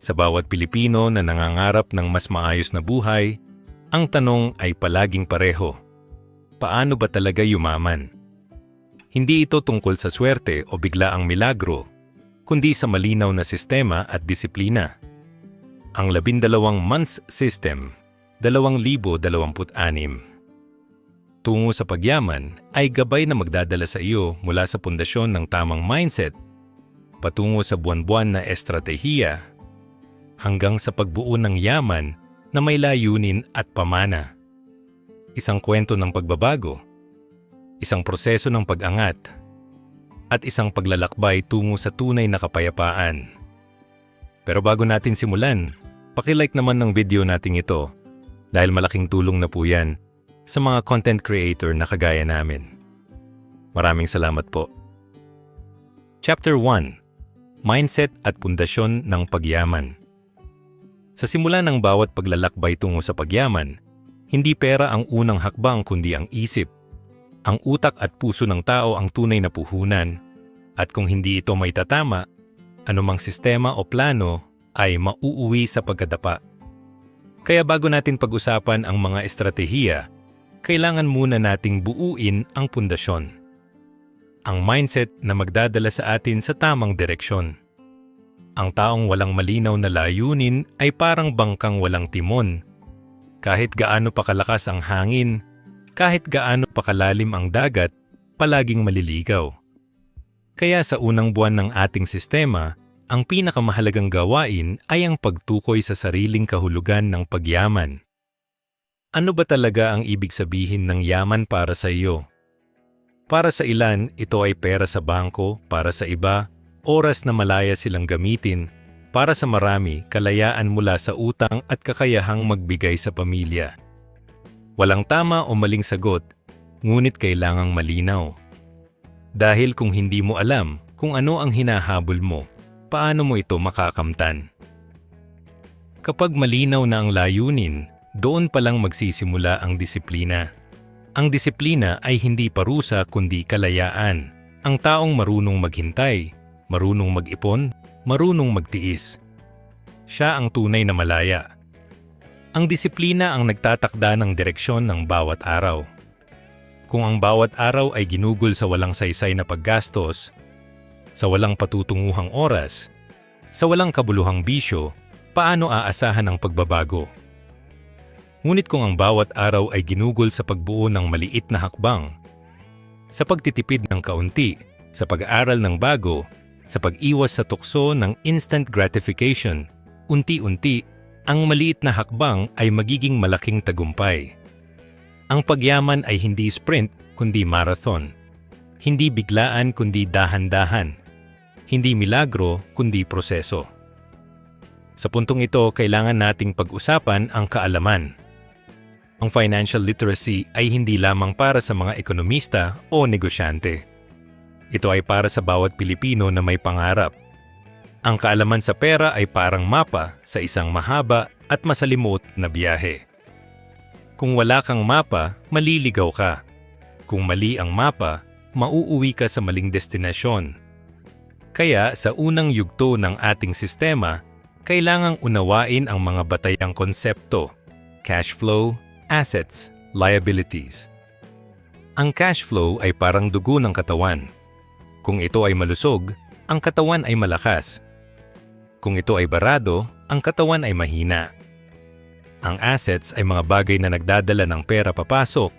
Sa bawat Pilipino na nangangarap ng mas maayos na buhay, ang tanong ay palaging pareho. Paano ba talaga yumaman? Hindi ito tungkol sa swerte o biglaang milagro, kundi sa malinaw na sistema at disiplina. Ang 12 months system, 2026. Tungo sa pagyaman ay gabay na magdadala sa iyo mula sa pundasyon ng tamang mindset, patungo sa buwan-buwan na estratehiya, hanggang sa pagbuo ng yaman na may layunin at pamana. Isang kwento ng pagbabago, isang proseso ng pag-angat, at isang paglalakbay tungo sa tunay na kapayapaan. Pero bago natin simulan, paki-like naman ng video nating ito dahil malaking tulong na po yan sa mga content creator na kagaya namin. Maraming salamat po. Chapter 1: Mindset at Pundasyon ng Pagyaman. Sa simula ng bawat paglalakbay tungo sa pagyaman, hindi pera ang unang hakbang kundi ang isip. Ang utak at puso ng tao ang tunay na puhunan, at kung hindi ito may tatama, anumang sistema o plano ay mauuwi sa pagkadapa. Kaya bago natin pag-usapan ang mga estratehiya, kailangan muna nating buuin ang pundasyon. Ang mindset na magdadala sa atin sa tamang direksyon. Ang taong walang malinaw na layunin ay parang bangkang walang timon. Kahit gaano pa kalakas ang hangin, kahit gaano pa kalalim ang dagat, palaging maliligaw. Kaya sa unang buwan ng ating sistema, ang pinakamahalagang gawain ay ang pagtukoy sa sariling kahulugan ng pagyaman. Ano ba talaga ang ibig sabihin ng yaman para sa iyo? Para sa ilan, ito ay pera sa bangko, para sa iba, oras na malaya silang gamitin, para sa marami, kalayaan mula sa utang at kakayahang magbigay sa pamilya. Walang tama o maling sagot, ngunit kailangang malinaw. Dahil kung hindi mo alam kung ano ang hinahabol mo, paano mo ito makakamtan? Kapag malinaw na ang layunin, doon palang magsisimula ang disiplina. Ang disiplina ay hindi parusa kundi kalayaan. Ang taong marunong maghintay, marunong mag-ipon, marunong magtiis. Siya ang tunay na malaya. Ang disiplina ang nagtatakda ng direksyon ng bawat araw. Kung ang bawat araw ay ginugol sa walang saysay na paggastos, sa walang patutunguhang oras, sa walang kabuluhang bisyo, paano aasahan ang pagbabago? Ngunit kung ang bawat araw ay ginugol sa pagbuo ng maliit na hakbang, sa pagtitipid ng kaunti, sa pag-aaral ng bago, sa pag-iwas sa tukso ng instant gratification, unti-unti, ang maliit na hakbang ay magiging malaking tagumpay. Ang pagyaman ay hindi sprint kundi marathon. Hindi biglaan kundi dahan-dahan. Hindi milagro kundi proseso. Sa puntong ito, kailangan nating pag-usapan ang kaalaman. Ang financial literacy ay hindi lamang para sa mga ekonomista o negosyante. Ito ay para sa bawat Pilipino na may pangarap. Ang kaalaman sa pera ay parang mapa sa isang mahaba at masalimuot na biyahe. Kung wala kang mapa, maliligaw ka. Kung mali ang mapa, mauuwi ka sa maling destinasyon. Kaya sa unang yugto ng ating sistema, kailangang unawain ang mga batayang konsepto: cash flow, assets, liabilities. Ang cash flow ay parang dugo ng katawan. Kung ito ay malusog, ang katawan ay malakas. Kung ito ay barado, ang katawan ay mahina. Ang assets ay mga bagay na nagdadala ng pera papasok,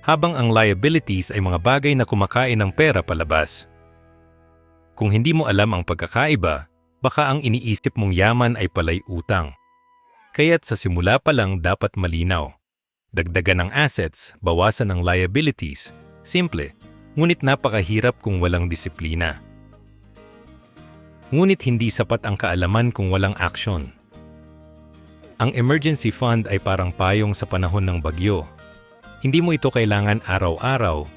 habang ang liabilities ay mga bagay na kumakain ng pera palabas. Kung hindi mo alam ang pagkakaiba, baka ang iniisip mong yaman ay pala'y utang. Kaya't sa simula pa lang dapat malinaw. Dagdagan ng assets, bawasan ng liabilities, simple, ngunit napakahirap kung walang disiplina. Ngunit hindi sapat ang kaalaman kung walang aksyon. Ang emergency fund ay parang payong sa panahon ng bagyo. Hindi mo ito kailangan araw-araw,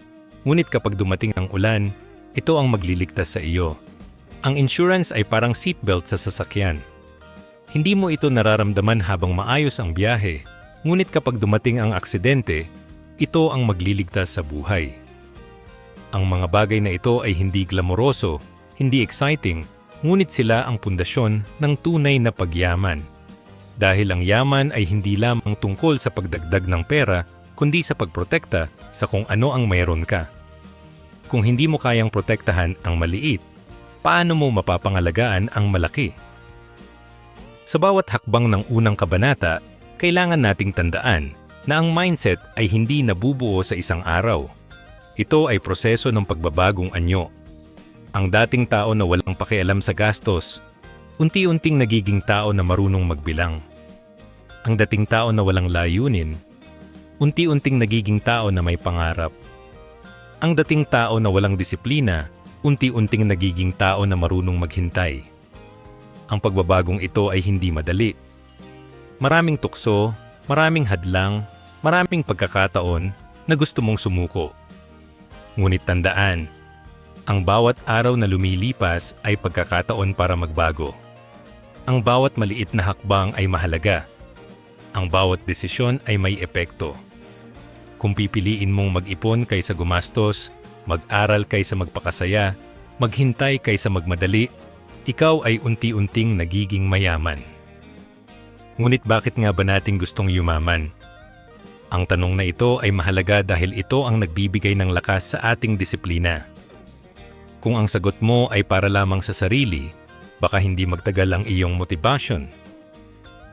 ngunit kapag dumating ang ulan, ito ang magliligtas sa iyo. Ang insurance ay parang seatbelt sa sasakyan. Hindi mo ito nararamdaman habang maayos ang biyahe, ngunit kapag dumating ang aksidente, ito ang magliligtas sa buhay. Ang mga bagay na ito ay hindi glamoroso, hindi exciting, ngunit sila ang pundasyon ng tunay na pagyaman. Dahil ang yaman ay hindi lamang tungkol sa pagdagdag ng pera, kundi sa pagprotekta sa kung ano ang mayroon ka. Kung hindi mo kayang protektahan ang maliit, paano mo mapapangalagaan ang malaki? Sa bawat hakbang ng unang kabanata, kailangan nating tandaan na ang mindset ay hindi nabubuo sa isang araw. Ito ay proseso ng pagbabagong anyo. Ang dating tao na walang pakialam sa gastos, unti-unting nagiging tao na marunong magbilang. Ang dating tao na walang layunin, unti-unting nagiging tao na may pangarap. Ang dating tao na walang disiplina, unti-unting nagiging tao na marunong maghintay. Ang pagbabagong ito ay hindi madali. Maraming tukso, maraming hadlang, maraming pagkakataon na gusto mong sumuko. Ngunit tandaan, ang bawat araw na lumilipas ay pagkakataon para magbago. Ang bawat maliit na hakbang ay mahalaga. Ang bawat desisyon ay may epekto. Kung pipiliin mong mag-ipon kaysa gumastos, mag-aral kaysa magpakasaya, maghintay kaysa magmadali, ikaw ay unti-unting nagiging mayaman. Ngunit bakit nga ba natin gustong yumaman? Ang tanong na ito ay mahalaga dahil ito ang nagbibigay ng lakas sa ating disiplina. Kung ang sagot mo ay para lamang sa sarili, baka hindi magtagal ang iyong motivasyon.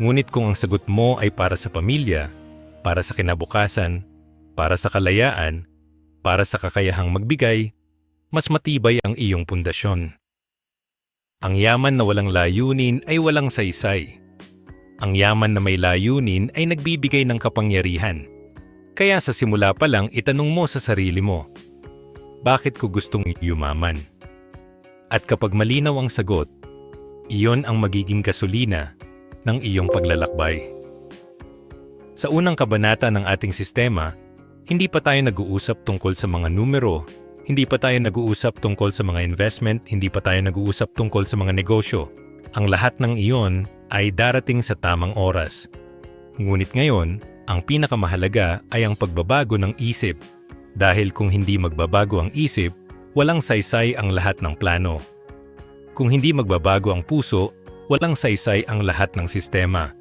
Ngunit kung ang sagot mo ay para sa pamilya, para sa kinabukasan, para sa kalayaan, para sa kakayahang magbigay, mas matibay ang iyong pundasyon. Ang yaman na walang layunin ay walang saysay. Ang yaman na may layunin ay nagbibigay ng kapangyarihan. Kaya sa simula pa lang itanong mo sa sarili mo, bakit ko gustong yumaman? At kapag malinaw ang sagot, iyon ang magiging gasolina ng iyong paglalakbay. Sa unang kabanata ng ating sistema, hindi pa tayo nag-uusap tungkol sa mga numero, hindi pa tayo nag-uusap tungkol sa mga investment, hindi pa tayo nag-uusap tungkol sa mga negosyo. Ang lahat ng iyon ay darating sa tamang oras. Ngunit ngayon, ang pinakamahalaga ay ang pagbabago ng isip. Dahil kung hindi magbabago ang isip, walang saysay ang lahat ng plano. Kung hindi magbabago ang puso, walang saysay ang lahat ng sistema.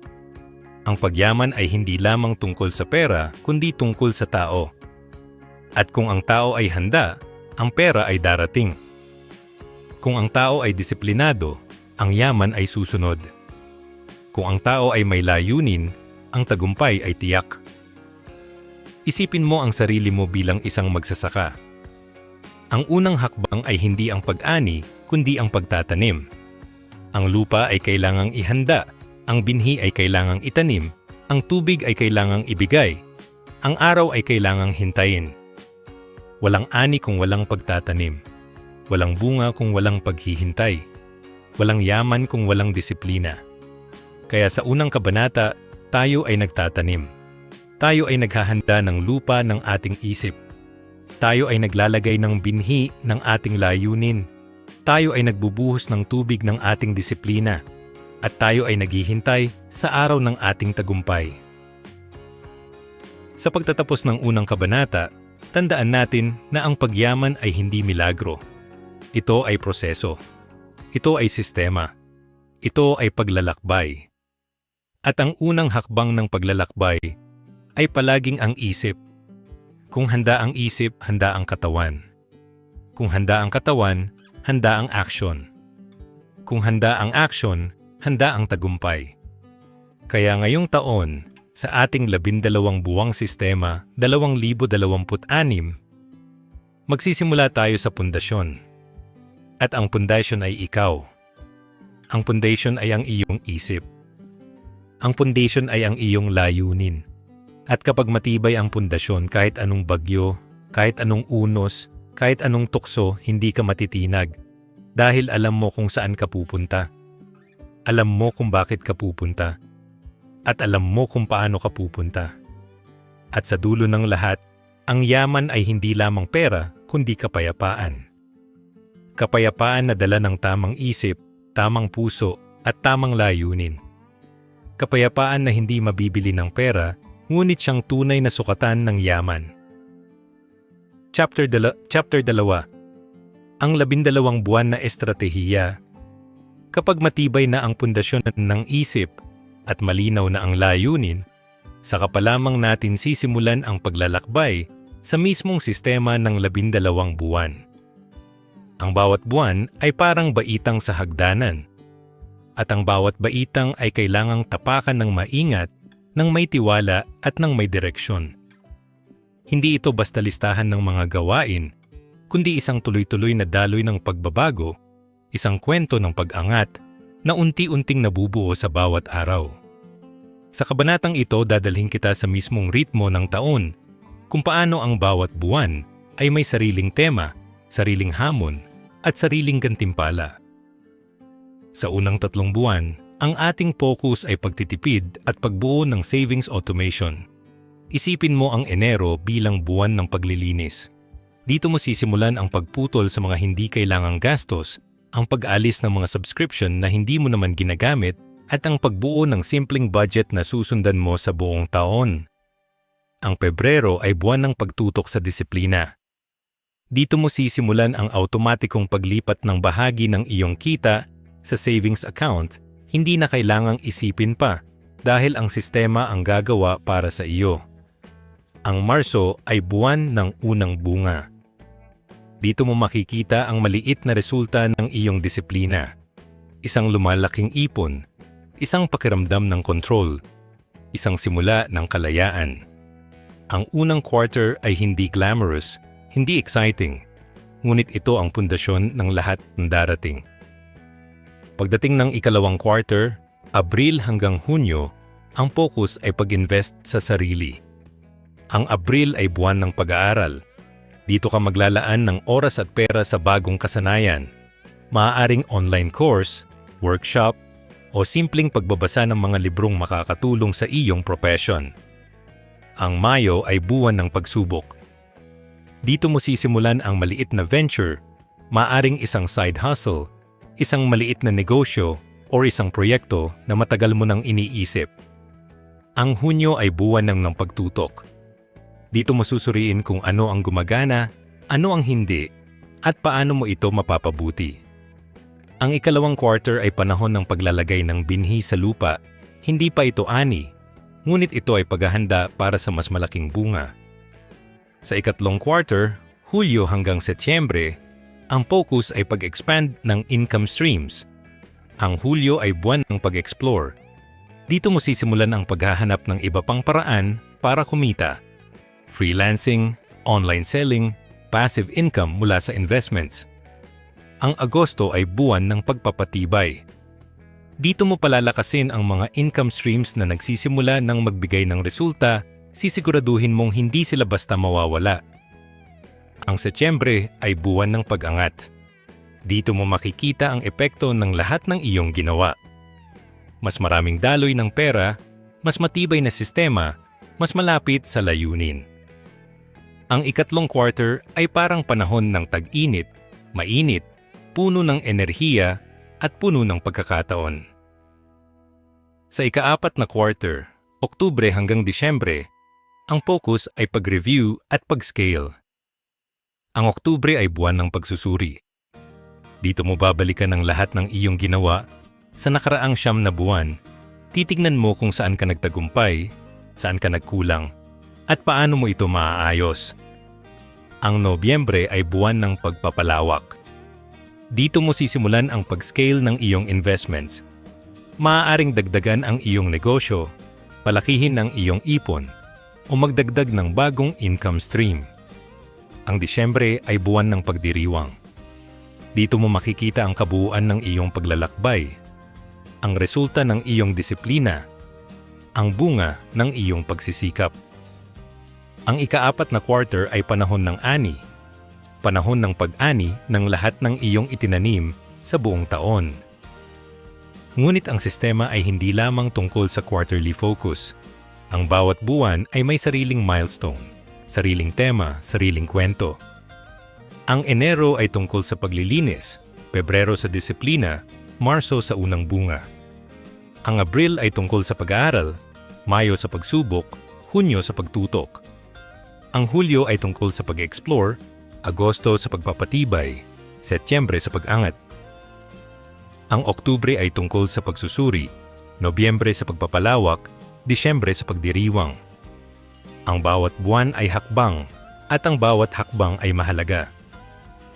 Ang pagyaman ay hindi lamang tungkol sa pera, kundi tungkol sa tao. At kung ang tao ay handa, ang pera ay darating. Kung ang tao ay disiplinado, ang yaman ay susunod. Kung ang tao ay may layunin, ang tagumpay ay tiyak. Isipin mo ang sarili mo bilang isang magsasaka. Ang unang hakbang ay hindi ang pag-ani, kundi ang pagtatanim. Ang lupa ay kailangang ihanda, ang binhi ay kailangang itanim, ang tubig ay kailangang ibigay, ang araw ay kailangang hintayin. Walang ani kung walang pagtatanim. Walang bunga kung walang paghihintay. Walang yaman kung walang disiplina. Kaya sa unang kabanata, tayo ay nagtatanim. Tayo ay naghahanda ng lupa ng ating isip. Tayo ay naglalagay ng binhi ng ating layunin. Tayo ay nagbubuhos ng tubig ng ating disiplina. At tayo ay naghihintay sa araw ng ating tagumpay. Sa pagtatapos ng unang kabanata, tandaan natin na ang pagyaman ay hindi milagro. Ito ay proseso. Ito ay sistema. Ito ay paglalakbay. At ang unang hakbang ng paglalakbay ay palaging ang isip. Kung handa ang isip, handa ang katawan. Kung handa ang katawan, handa ang aksyon. Kung handa ang aksyon, handa ang tagumpay. Kaya ngayong taon, sa ating 12 buwang sistema, 2026, magsisimula tayo sa pundasyon. At ang pundasyon ay ikaw. Ang pundasyon ay ang iyong isip. Ang pundasyon ay ang iyong layunin. At kapag matibay ang pundasyon, kahit anong bagyo, kahit anong unos, kahit anong tukso, hindi ka matitinag. Dahil alam mo kung saan ka pupunta. Alam mo kung bakit ka pupunta. At alam mo kung paano ka pupunta. At sa dulo ng lahat, ang yaman ay hindi lamang pera, kundi kapayapaan. Kapayapaan na dala ng tamang isip, tamang puso, at tamang layunin. Kapayapaan na hindi mabibili ng pera, ngunit siyang tunay na sukatan ng yaman. Chapter 2. Ang 12 buwan na estratehiya. Kapag matibay na ang pundasyon ng isip at malinaw na ang layunin, saka pa lamang natin sisimulan ang paglalakbay sa mismong sistema ng 12 buwan. Ang bawat buwan ay parang baitang sa hagdanan, at ang bawat baitang ay kailangang tapakan ng maingat, ng may tiwala at ng may direksyon. Hindi ito basta listahan ng mga gawain, kundi isang tuloy-tuloy na daloy ng pagbabago, isang kwento ng pag-angat na unti-unting nabubuo sa bawat araw. Sa kabanatang ito, dadalhin kita sa mismong ritmo ng taon, kung paano ang bawat buwan ay may sariling tema, sariling hamon, at sariling gantimpala. Sa unang 3 buwan, ang ating focus ay pagtitipid at pagbuo ng savings automation. Isipin mo ang Enero bilang buwan ng paglilinis. Dito mo sisimulan ang pagputol sa mga hindi kailangang gastos, ang pag-alis ng mga subscription na hindi mo naman ginagamit, at ang pagbuo ng simpleng budget na susundan mo sa buong taon. Ang Pebrero ay buwan ng pagtutok sa disiplina. Dito mo sisimulan ang automatikong paglipat ng bahagi ng iyong kita sa savings account, hindi na kailangang isipin pa dahil ang sistema ang gagawa para sa iyo. Ang Marso ay buwan ng unang bunga. Dito mo makikita ang maliit na resulta ng iyong disiplina. Isang lumalaking ipon, isang pakiramdam ng control, isang simula ng kalayaan. Ang unang quarter ay hindi glamorous, hindi exciting, ngunit ito ang pundasyon ng lahat ng darating. Pagdating ng ikalawang quarter, Abril hanggang Hunyo, ang focus ay pag-invest sa sarili. Ang Abril ay buwan ng pag-aaral. Dito ka maglalaan ng oras at pera sa bagong kasanayan. Maaaring online course, workshop, o simpleng pagbabasa ng mga librong makakatulong sa iyong profession. Ang Mayo ay buwan ng pagsubok. Dito mo sisimulan ang maliit na venture, maaaring isang side hustle, isang maliit na negosyo, o isang proyekto na matagal mo nang iniisip. Ang Hunyo ay buwan ng pagtutok. Dito mo susuriin kung ano ang gumagana, ano ang hindi, at paano mo ito mapapabuti. Ang ikalawang quarter ay panahon ng paglalagay ng binhi sa lupa. Hindi pa ito ani, ngunit ito ay paghahanda para sa mas malaking bunga. Sa ikatlong quarter, Hulyo hanggang Setyembre, ang focus ay pag-expand ng income streams. Ang Hulyo ay buwan ng pag-explore. Dito mo sisimulan ang paghahanap ng iba pang paraan para kumita. Freelancing, online selling, passive income mula sa investments. Ang Agosto ay buwan ng pagpapatibay. Dito mo palalakasin ang mga income streams na nagsisimula ng magbigay ng resulta, sisiguraduhin mong hindi sila basta mawawala. Ang Setyembre ay buwan ng pag-angat. Dito mo makikita ang epekto ng lahat ng iyong ginawa. Mas maraming daloy ng pera, mas matibay na sistema, mas malapit sa layunin. Ang ikatlong quarter ay parang panahon ng tag-init, mainit, puno ng enerhiya, at puno ng pagkakataon. Sa ika-4 na quarter, Oktubre hanggang Disyembre, ang focus ay pag-review at pag-scale. Ang Oktubre ay buwan ng pagsusuri. Dito mo babalikan ang lahat ng iyong ginawa sa nakaraang 9 na buwan. Titignan mo kung saan ka nagtagumpay, saan ka nagkulang, at paano mo ito maaayos. Ang Nobyembre ay buwan ng pagpapalawak. Dito mo sisimulan ang pag-scale ng iyong investments. Maaaring dagdagan ang iyong negosyo, palakihin ang iyong ipon, o magdagdag ng bagong income stream. Ang Disyembre ay buwan ng pagdiriwang. Dito mo makikita ang kabuuan ng iyong paglalakbay, ang resulta ng iyong disiplina, ang bunga ng iyong pagsisikap. Ang ika-4 na quarter ay panahon ng ani, panahon ng pag-ani ng lahat ng iyong itinanim sa buong taon. Ngunit ang sistema ay hindi lamang tungkol sa quarterly focus. Ang bawat buwan ay may sariling milestone, sariling tema, sariling kwento. Ang Enero ay tungkol sa paglilinis, Pebrero sa disiplina, Marso sa unang bunga. Ang Abril ay tungkol sa pag-aaral, Mayo sa pagsubok, Hunyo sa pagtutok. Ang Hulyo ay tungkol sa pag-explore, Agosto sa pagpapatibay, Setyembre sa pag-angat. Ang Oktubre ay tungkol sa pagsusuri, Nobyembre sa pagpapalawak, Disyembre sa pagdiriwang. Ang bawat buwan ay hakbang, at ang bawat hakbang ay mahalaga.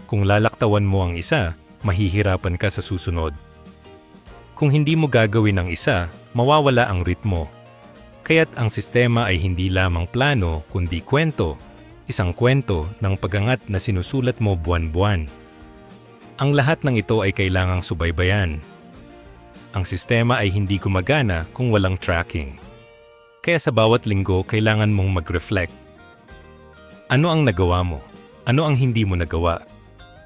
Kung lalaktawan mo ang isa, mahihirapan ka sa susunod. Kung hindi mo gagawin ang isa, mawawala ang ritmo. Kaya't ang sistema ay hindi lamang plano kundi kwento, isang kwento ng pagangat na sinusulat mo buwan-buwan. Ang lahat ng ito ay kailangang subaybayan. Ang sistema ay hindi gumagana kung walang tracking. Kaya sa bawat linggo, kailangan mong mag-reflect. Ano ang nagawa mo? Ano ang hindi mo nagawa?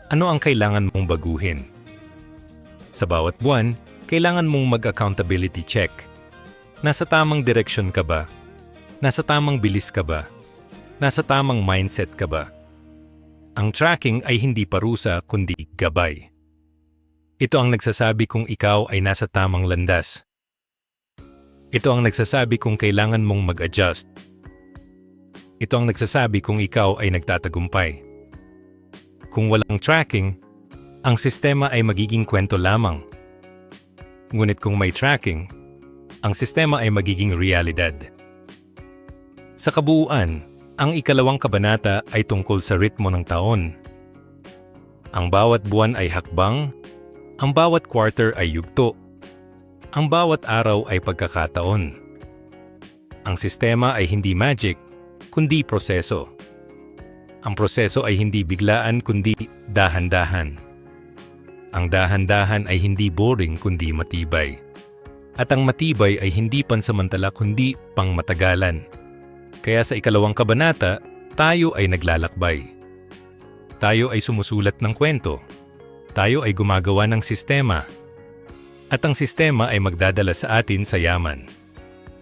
Ano ang kailangan mong baguhin? Sa bawat buwan, kailangan mong mag-accountability check. Nasa tamang direksyon ka ba? Nasa tamang bilis ka ba? Nasa tamang mindset ka ba? Ang tracking ay hindi parusa kundi gabay. Ito ang nagsasabi kung ikaw ay nasa tamang landas. Ito ang nagsasabi kung kailangan mong mag-adjust. Ito ang nagsasabi kung ikaw ay nagtatagumpay. Kung walang tracking, ang sistema ay magiging kwento lamang. Ngunit kung may tracking, ang sistema ay magiging realidad. Sa kabuuan, ang ikalawang kabanata ay tungkol sa ritmo ng taon. Ang bawat buwan ay hakbang, ang bawat quarter ay yugto, ang bawat araw ay pagkakataon. Ang sistema ay hindi magic, kundi proseso. Ang proseso ay hindi biglaan kundi dahan-dahan. Ang dahan-dahan ay hindi boring kundi matibay. At ang matibay ay hindi pansamantala kundi pangmatagalan. Kaya sa ikalawang kabanata, tayo ay naglalakbay. Tayo ay sumusulat ng kwento. Tayo ay gumagawa ng sistema. At ang sistema ay magdadala sa atin sa yaman.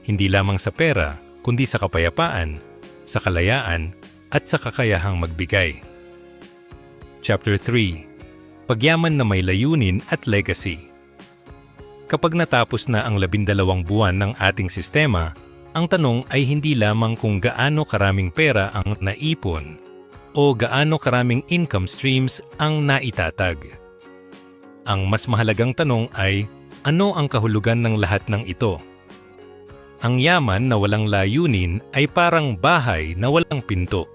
Hindi lamang sa pera, kundi sa kapayapaan, sa kalayaan, at sa kakayahang magbigay. Chapter 3. Pagyaman na may layunin at legacy. Kapag natapos na ang 12 buwan ng ating sistema, ang tanong ay hindi lamang kung gaano karaming pera ang naipon o gaano karaming income streams ang naitatag. Ang mas mahalagang tanong ay, ano ang kahulugan ng lahat ng ito? Ang yaman na walang layunin ay parang bahay na walang pinto.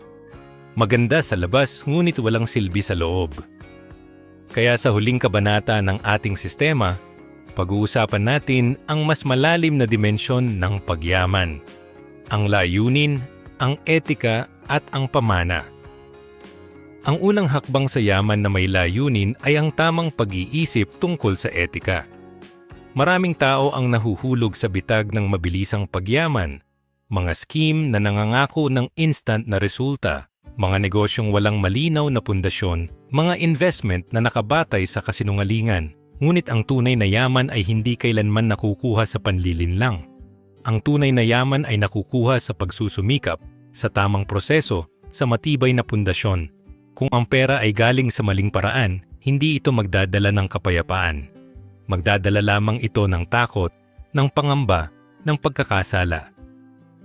Maganda sa labas ngunit walang silbi sa loob. Kaya sa huling kabanata ng ating sistema, pag-uusapan natin ang mas malalim na dimensyon ng pagyaman, ang layunin, ang etika at ang pamana. Ang unang hakbang sa yaman na may layunin ay ang tamang pag-iisip tungkol sa etika. Maraming tao ang nahuhulog sa bitag ng mabilisang pagyaman, mga scheme na nangangako ng instant na resulta, mga negosyong walang malinaw na pundasyon, mga investment na nakabatay sa kasinungalingan. Ngunit ang tunay na yaman ay hindi kailanman nakukuha sa panlilinlang. Ang tunay na yaman ay nakukuha sa pagsusumikap, sa tamang proseso, sa matibay na pundasyon. Kung ang pera ay galing sa maling paraan, hindi ito magdadala ng kapayapaan. Magdadala lamang ito ng takot, ng pangamba, ng pagkakasala.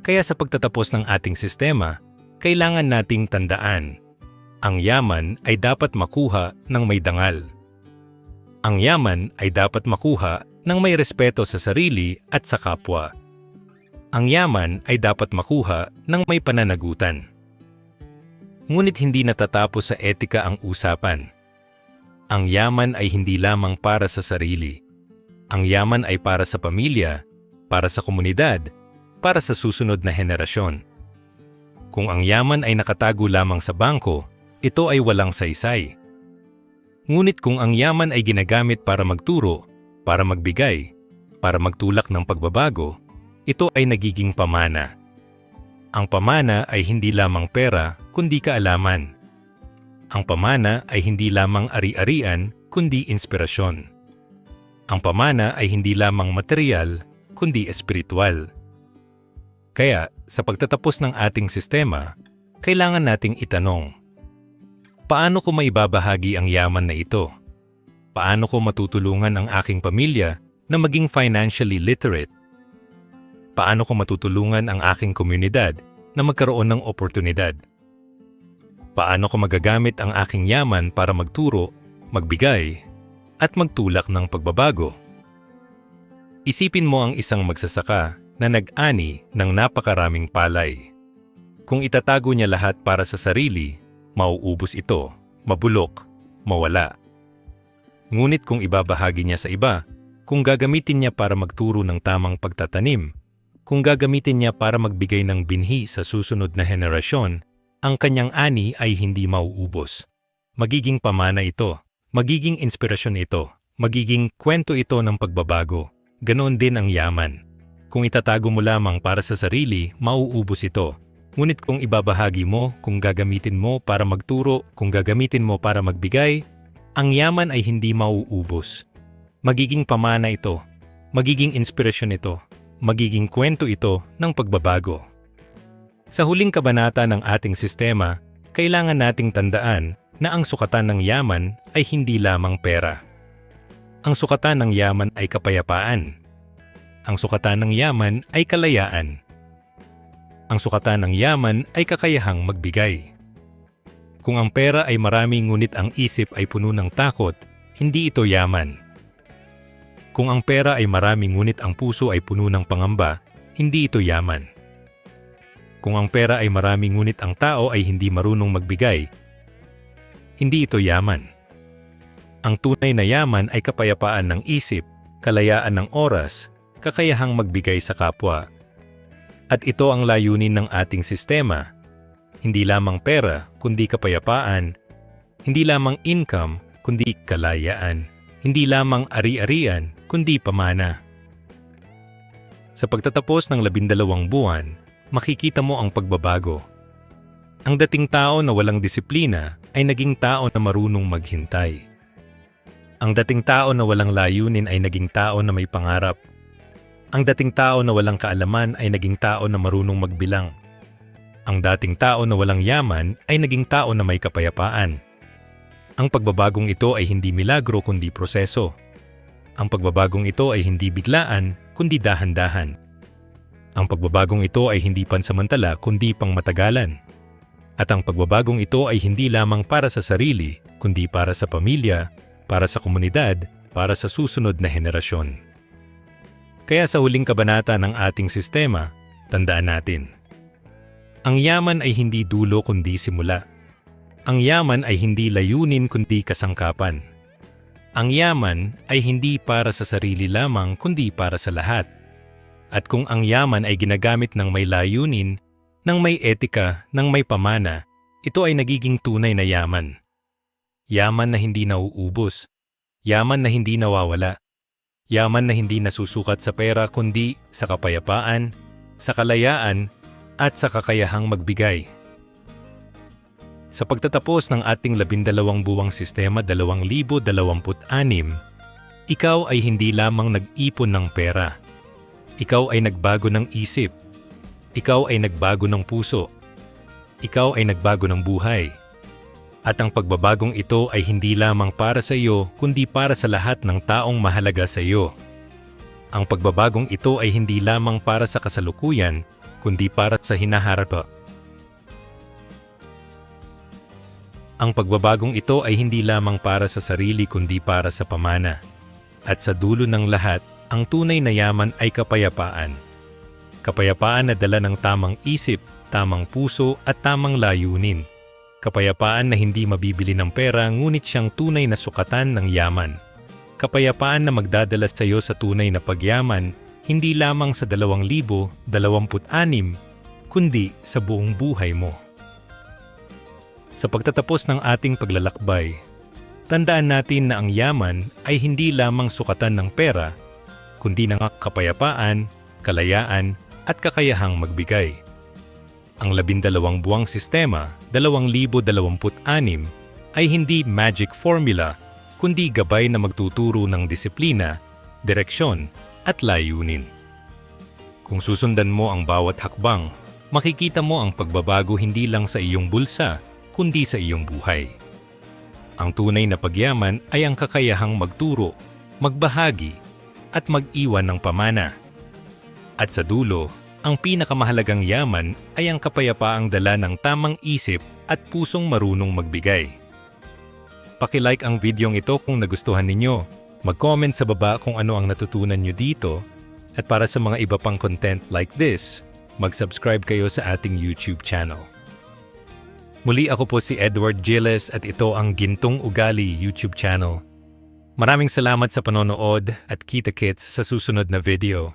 Kaya sa pagtatapos ng ating sistema, kailangan nating tandaan, ang yaman ay dapat makuha ng may dangal. Ang yaman ay dapat makuha ng may respeto sa sarili at sa kapwa. Ang yaman ay dapat makuha ng may pananagutan. Ngunit hindi natatapos sa etika ang usapan. Ang yaman ay hindi lamang para sa sarili. Ang yaman ay para sa pamilya, para sa komunidad, para sa susunod na henerasyon. Kung ang yaman ay nakatago lamang sa bangko, ito ay walang saysay. Ngunit kung ang yaman ay ginagamit para magturo, para magbigay, para magtulak ng pagbabago, ito ay nagiging pamana. Ang pamana ay hindi lamang pera, kundi kaalaman. Ang pamana ay hindi lamang ari-arian, kundi inspirasyon. Ang pamana ay hindi lamang material, kundi espiritual. Kaya, sa pagtatapos ng ating sistema, kailangan nating itanong, paano ko maibabahagi ang yaman na ito? Paano ko matutulungan ang aking pamilya na maging financially literate? Paano ko matutulungan ang aking komunidad na magkaroon ng oportunidad? Paano ko magagamit ang aking yaman para magturo, magbigay, at magtulak ng pagbabago. Isipin mo ang isang magsasaka na nag-ani ng napakaraming palay. Kung itatago niya lahat para sa sarili, mauubos ito, mabulok, mawala. Ngunit kung ibabahagi niya sa iba, kung gagamitin niya para magturo ng tamang pagtatanim, kung gagamitin niya para magbigay ng binhi sa susunod na henerasyon, ang kanyang ani ay hindi mauubos. Magiging pamana ito, magiging inspirasyon ito, magiging kwento ito ng pagbabago. Ganoon din ang yaman. Kung itatago mo lamang para sa sarili, mauubos ito. Ngunit kung ibabahagi mo, kung gagamitin mo para magturo, kung gagamitin mo para magbigay, ang yaman ay hindi mauubos. Magiging pamana ito, magiging inspirasyon ito, magiging kwento ito ng pagbabago. Sa huling kabanata ng ating sistema, kailangan nating tandaan na ang sukatan ng yaman ay hindi lamang pera. Ang sukatan ng yaman ay kapayapaan. Ang sukatan ng yaman ay kalayaan. Ang sukatan ng yaman ay kakayahang magbigay. Kung ang pera ay marami ngunit ang isip ay puno ng takot, hindi ito yaman. Kung ang pera ay marami ngunit ang puso ay puno ng pangamba, hindi ito yaman. Kung ang pera ay marami ngunit ang tao ay hindi marunong magbigay, hindi ito yaman. Ang tunay na yaman ay kapayapaan ng isip, kalayaan ng oras, kakayahang magbigay sa kapwa. At ito ang layunin ng ating sistema. Hindi lamang pera, kundi kapayapaan. Hindi lamang income, kundi kalayaan. Hindi lamang ari-arian, kundi pamana. Sa pagtatapos ng 12 buwan, makikita mo ang pagbabago. Ang dating tao na walang disiplina ay naging tao na marunong maghintay. Ang dating tao na walang layunin ay naging tao na may pangarap. Ang dating tao na walang kaalaman ay naging tao na marunong magbilang. Ang dating tao na walang yaman ay naging tao na may kapayapaan. Ang pagbabagong ito ay hindi milagro kundi proseso. Ang pagbabagong ito ay hindi biglaan kundi dahan-dahan. Ang pagbabagong ito ay hindi pansamantala kundi pangmatagalan. At ang pagbabagong ito ay hindi lamang para sa sarili kundi para sa pamilya, para sa komunidad, para sa susunod na henerasyon. Kaya sa huling kabanata ng ating sistema, tandaan natin. Ang yaman ay hindi dulo kundi simula. Ang yaman ay hindi layunin kundi kasangkapan. Ang yaman ay hindi para sa sarili lamang kundi para sa lahat. At kung ang yaman ay ginagamit ng may layunin, ng may etika, ng may pamana, ito ay nagiging tunay na yaman. Yaman na hindi nauubos. Yaman na hindi nawawala. Yaman na hindi nasusukat sa pera kundi sa kapayapaan, sa kalayaan, at sa kakayahang magbigay. Sa pagtatapos ng ating 12 buwang sistema 2026, ikaw ay hindi lamang nag-ipon ng pera. Ikaw ay nagbago ng isip. Ikaw ay nagbago ng puso. Ikaw ay nagbago ng buhay. At ang pagbabagong ito ay hindi lamang para sa iyo, kundi para sa lahat ng taong mahalaga sa iyo. Ang pagbabagong ito ay hindi lamang para sa kasalukuyan, kundi para sa hinaharap. Ang pagbabagong ito ay hindi lamang para sa sarili kundi para sa pamana. At sa dulo ng lahat, ang tunay na yaman ay kapayapaan. Kapayapaan na dala ng tamang isip, tamang puso at tamang layunin. Kapayapaan na hindi mabibili ng pera ngunit siyang tunay na sukatan ng yaman. Kapayapaan na magdadala sa iyo sa tunay na pagyaman, hindi lamang sa 2026, kundi sa buong buhay mo. Sa pagtatapos ng ating paglalakbay, tandaan natin na ang yaman ay hindi lamang sukatan ng pera, kundi ng kapayapaan, kalayaan at kakayahang magbigay. Ang 12 buwang sistema, 2026, ay hindi magic formula, kundi gabay na magtuturo ng disiplina, direksyon, at layunin. Kung susundan mo ang bawat hakbang, makikita mo ang pagbabago hindi lang sa iyong bulsa, kundi sa iyong buhay. Ang tunay na pagyaman ay ang kakayahang magturo, magbahagi, at mag-iwan ng pamana. At sa dulo, ang pinakamahalagang yaman ay ang kapayapaang dala ng tamang isip at pusong marunong magbigay. Paki-like ang videong ito kung nagustuhan ninyo. Mag-comment sa baba kung ano ang natutunan nyo dito. At para sa mga iba pang content like this, mag-subscribe kayo sa ating YouTube channel. Muli ako po si Edward Giles at ito ang Gintong Ugali YouTube channel. Maraming salamat sa panonood at kita-kits sa susunod na video.